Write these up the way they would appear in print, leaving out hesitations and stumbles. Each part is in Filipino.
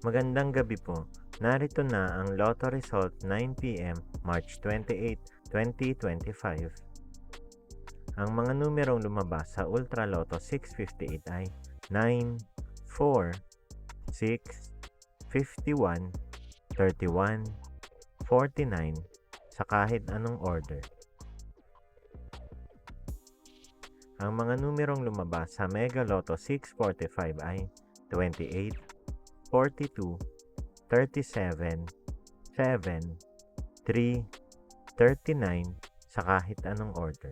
Magandang gabi po. Narito na ang Lotto Result 9 p.m. March 28, 2025. Ang mga numerong lumabas sa Ultra Lotto 658 ay 9, 4, 6, 51, 31, 49 sa kahit anong order. Ang mga numerong lumabas sa Mega Lotto 645 ay 28, 42, 37, 7, 3, 39 sa kahit anong order.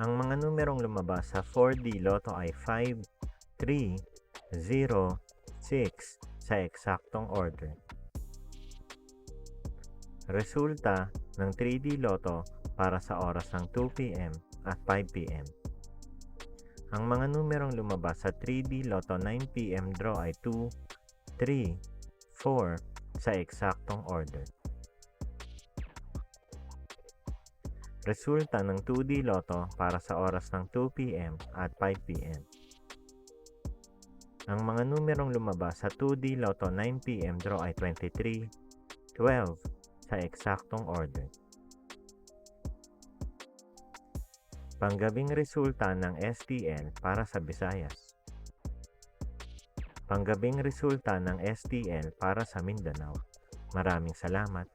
Ang mga numerong lumabas sa 4D Lotto ay 5, 3, 0, 6 sa eksaktong order. Resulta ng 3D Lotto para sa oras ng 2 p.m. at 5 p.m. Ang mga numerong lumabas sa 3D Lotto 9 p.m. draw ay 2, 3, 4 sa eksaktong order. Resulta ng 2D Lotto para sa oras ng 2 p.m. at 5 p.m. Ang mga numerong lumabas sa 2D Lotto 9 p.m. draw ay 23, 12 sa eksaktong order. Panggabing resulta ng STL para sa Visayas. Panggabing resulta ng STL para sa Mindanao. Maraming salamat.